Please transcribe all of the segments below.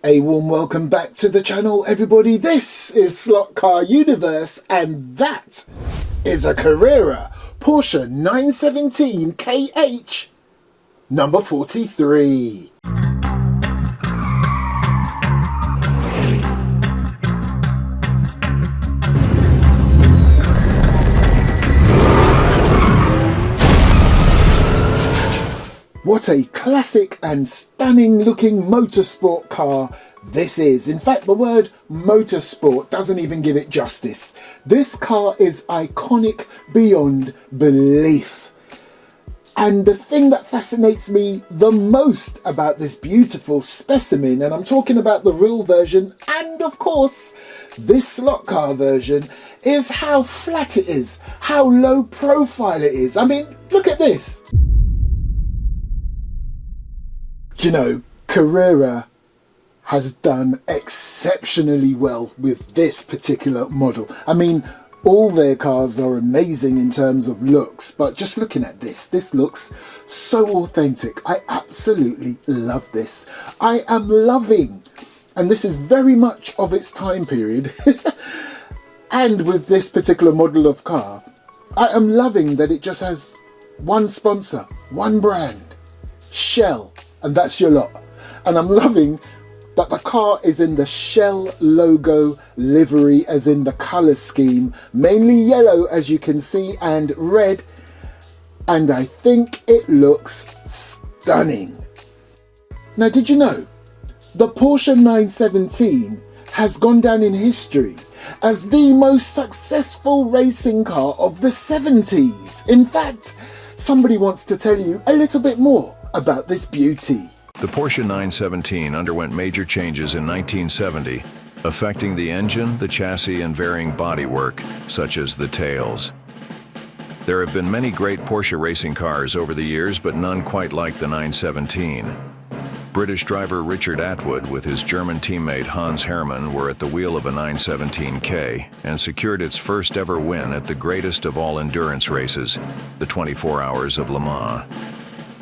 A warm welcome back to the channel, everybody. This is Slot Car Universe, and that is a Carrera Porsche 917 KH number 43. What a classic and stunning looking motorsport car this is. In fact, the word motorsport doesn't even give it justice. This car is iconic beyond belief. And the thing that fascinates me the most about this beautiful specimen, and I'm talking about the real version and of course this slot car version, is how flat it is, how low profile it is. I mean, look at this. You know, Carrera has done exceptionally well with this particular model. I mean, all their cars are amazing in terms of looks, but just looking at this looks so authentic. I absolutely love this. I am loving, and this is very much of its time period, and with this particular model of car, I am loving that it just has one sponsor, one brand, Shell. And that's your lot. And I'm loving that the car is in the Shell logo livery, as in the colour scheme, mainly yellow as you can see and red, and I think it looks stunning. Now, did you know the Porsche 917 has gone down in history as the most successful racing car of the 70s? In fact, somebody wants to tell you a little bit more about this beauty. The Porsche 917 underwent major changes in 1970, affecting the engine, the chassis, and varying bodywork, such as the tails. There have been many great Porsche racing cars over the years, but none quite like the 917. British driver Richard Atwood with his German teammate Hans Hermann were at the wheel of a 917K and secured its first ever win at the greatest of all endurance races, the 24 Hours of Le Mans.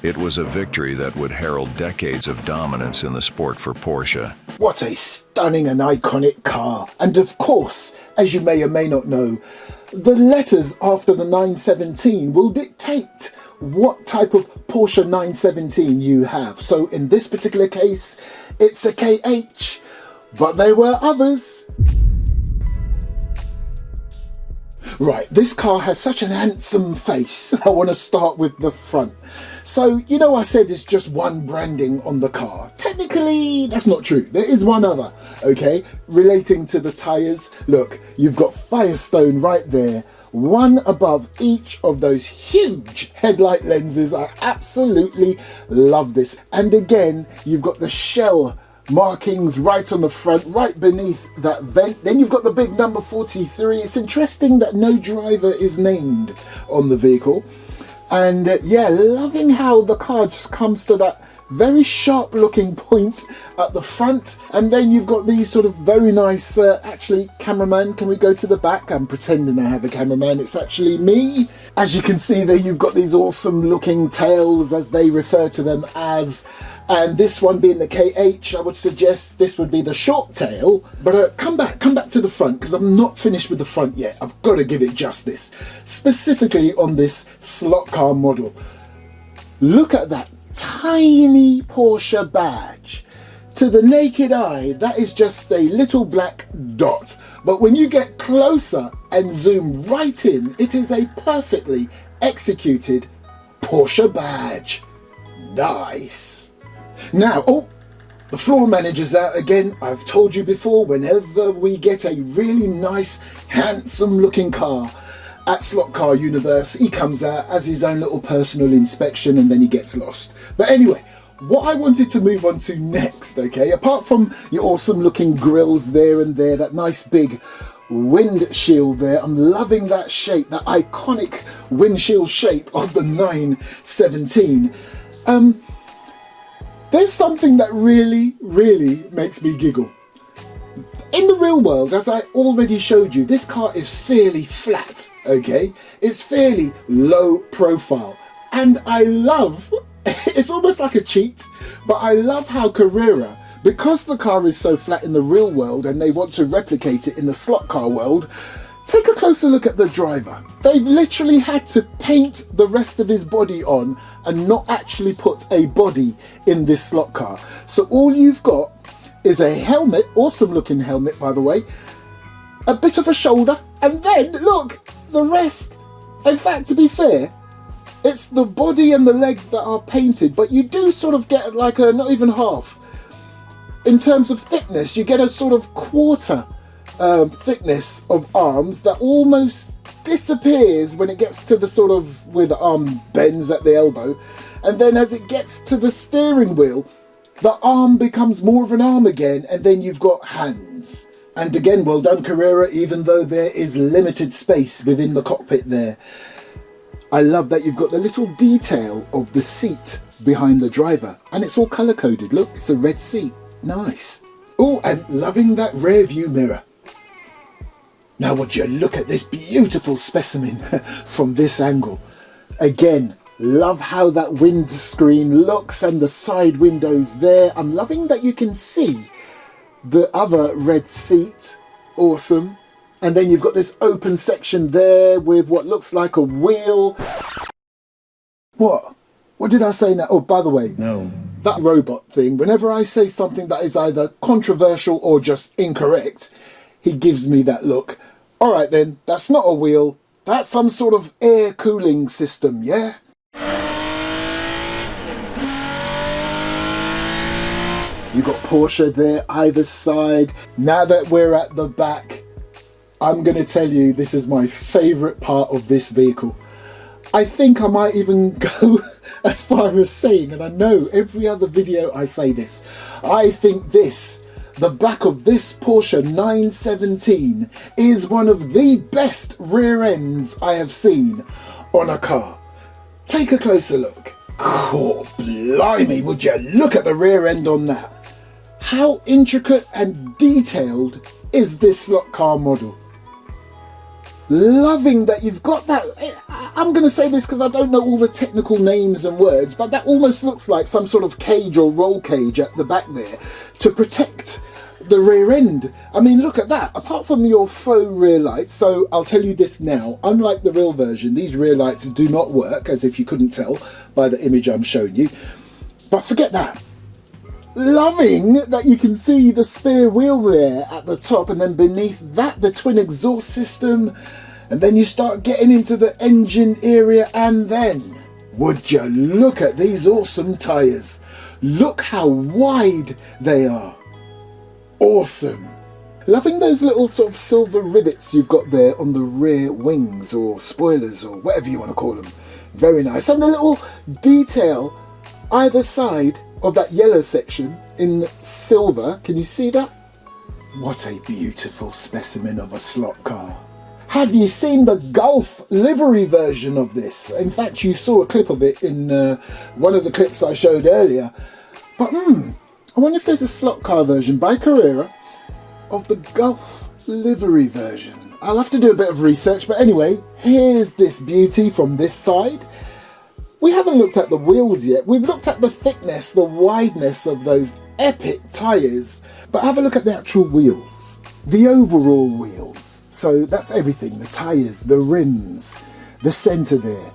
It was a victory that would herald decades of dominance in the sport for Porsche. What a stunning and iconic car. And of course, as you may or may not know, the letters after the 917 will dictate what type of Porsche 917 you have. So in this particular case, it's a KH, but there were others. Right, this car has such an handsome face. I want to start with the front. So, you know, I said it's just one branding on the car. Technically, that's not true. There is one other, okay? Relating to the tyres. Look, you've got Firestone right there, one above each of those huge headlight lenses. I absolutely love this. And again, you've got the Shell markings right on the front, right beneath that vent. Then you've got the big number 43. It's interesting that no driver is named on the vehicle. And yeah, loving how the car just comes to that very sharp looking point at the front, and then you've got these sort of very nice actually, cameraman, can we go to the back? I'm pretending I have a cameraman, it's actually me. As you can see there, you've got these awesome looking tails, as they refer to them as, and this one being the KH, I would suggest this would be the short tail. But come back to the front, because I'm not finished with the front yet. I've got to give it justice, specifically on this slot car model. Look at that tiny Porsche badge. To the naked eye, that is just a little black dot. But when you get closer and zoom right in, it is a perfectly executed Porsche badge. Nice. Now, oh, the floor manager's out again. I've told you before, whenever we get a really nice, handsome looking car at Slot Car Universe, he comes out as his own little personal inspection and then he gets lost. But anyway, what I wanted to move on to next, okay, apart from your awesome looking grills there and there, that nice big windshield there, I'm loving that shape, that iconic windshield shape of the 917. There's something that really makes me giggle. In the real world, as I already showed you, this car is fairly flat, okay? It's fairly low profile. And I love, it's almost like a cheat, but I love how Carrera, Because the car is so flat in the real world and they want to replicate it in the slot car world, take a closer look at the driver. They've literally had to paint the rest of his body on and not actually put a body in this slot car. So all you've got is a helmet, awesome looking helmet by the way, a bit of a shoulder, and then look, the rest. In fact, to be fair, it's the body and the legs that are painted, but you do sort of get like a, not even half. In terms of thickness, you get a sort of quarter thickness of arms that almost disappears when it gets to the sort of where the arm bends at the elbow, and then as it gets to the steering wheel, the arm becomes more of an arm again, and then you've got hands. And again, well done Carrera, even though there is limited space within the cockpit there. I love that you've got the little detail of the seat behind the driver, and it's all colour coded. Look, it's a red seat. Nice. Oh, and loving that rear view mirror. Now would you look at this beautiful specimen from this angle. Again, love how that windscreen looks and the side windows there. I'm loving that you can see the other red seat. Awesome. And then you've got this open section there with what looks like a wheel. What? What did I say now? Oh, by the way, No. that robot thing, whenever I say something that is either controversial or just incorrect, he gives me that look. All right then, that's not a wheel. That's some sort of air cooling system, yeah? You got Porsche there either side. Now that we're at the back, I'm going to tell you this is my favourite part of this vehicle. I think I might even go as far as saying, and I know every other video I say this, I think this, the back of this Porsche 917 is one of the best rear ends I have seen on a car. Take a closer look. Oh, blimey, would you look at the rear end on that. How intricate and detailed is this slot car model? Loving that you've got that. I'm going to say this because I don't know all the technical names and words, but that almost looks like some sort of cage or roll cage at the back there to protect the rear end. I mean, look at that. Apart from your faux rear lights, so I'll tell you this now, unlike the real version, these rear lights do not work, as if you couldn't tell by the image I'm showing you. But forget that. Loving that you can see the spare wheel there at the top, and then beneath that the twin exhaust system, and then you start getting into the engine area, and then would you look at these awesome tyres. Look how wide they are. Awesome. Loving those little sort of silver rivets you've got there on the rear wings or spoilers or whatever you want to call them. Very nice. And the little detail either side of that yellow section in silver. Can you see that? What a beautiful specimen of a slot car. Have you seen the Gulf livery version of this? In fact, you saw a clip of it in one of the clips I showed earlier. But I wonder if there's a slot car version by Carrera of the Gulf livery version. I'll have to do a bit of research, but anyway, here's this beauty from this side. We haven't looked at the wheels yet. We've looked at the thickness, the wideness of those epic tyres, but have a look at the actual wheels, the overall wheels. So that's everything, the tyres, the rims, the centre there.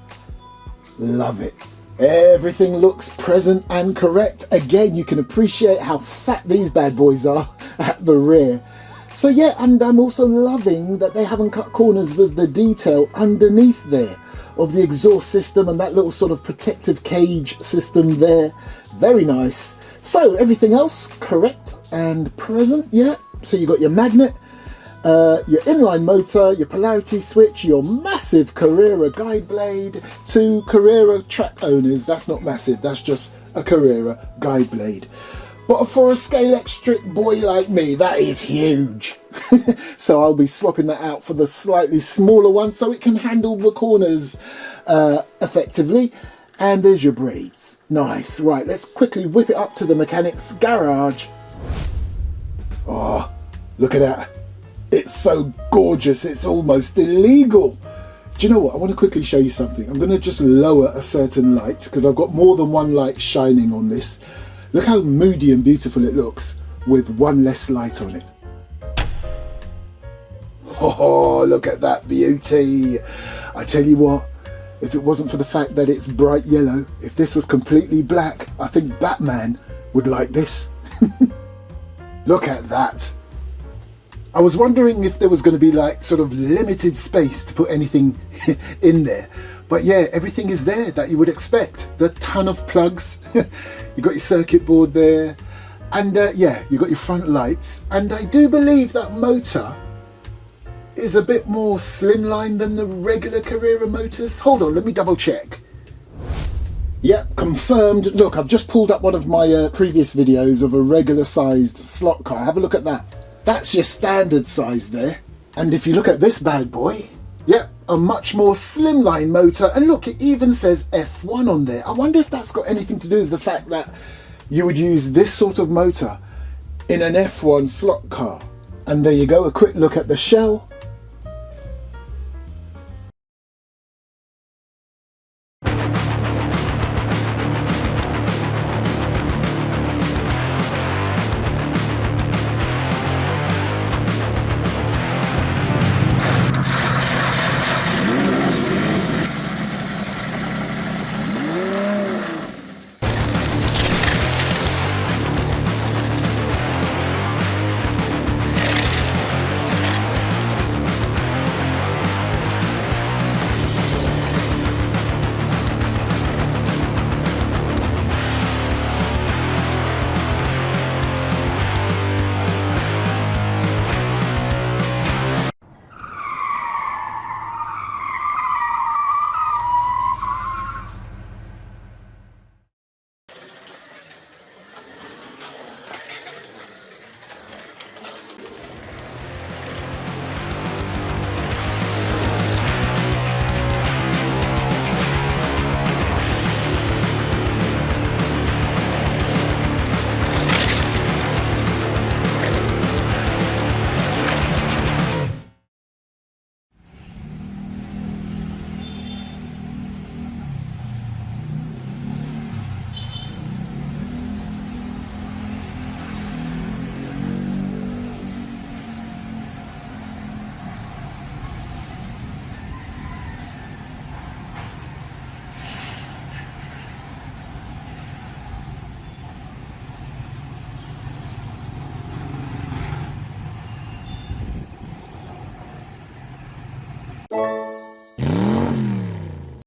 Love it. Everything looks present and correct. Again, you can appreciate how fat these bad boys are at the rear. So yeah, and I'm also loving that they haven't cut corners with the detail underneath there of the exhaust system and that little sort of protective cage system there. Very nice. So everything else correct and present, yeah. So you got your magnet, your inline motor, your polarity switch, your massive Carrera guide blade. To Carrera track owners, that's not massive, that's just a Carrera guide blade. But for a scale electric boy like me, that is huge. So I'll be swapping that out for the slightly smaller one so it can handle the corners effectively. And there's your braids. Nice. Right, let's quickly whip it up to the mechanic's garage. Oh, look at that. It's so gorgeous, it's almost illegal. Do you know what? I want to quickly show you something. I'm going to just lower a certain light because I've got more than one light shining on this. Look how moody and beautiful it looks. with one less light on it. Oh, look at that beauty. I tell you what, if it wasn't for the fact that it's bright yellow, if this was completely black, I think Batman would like this. Look at that. I was wondering if there was going to be like sort of limited space to put anything in there. But yeah, everything is there that you would expect. The ton of plugs. You got your circuit board there. And yeah, you got your front lights. And I do believe that motor is a bit more slimline than the regular Carrera motors. Hold on, let me double check. Yep, confirmed. Look, I've just pulled up one of my previous videos of a regular sized slot car. Have a look at that. That's your standard size there. And if you look at this bad boy, yep, a much more slimline motor. And look, it even says F1 on there. I wonder if that's got anything to do with the fact that you would use this sort of motor in an F1 slot car. And there you go, a quick look at the shell.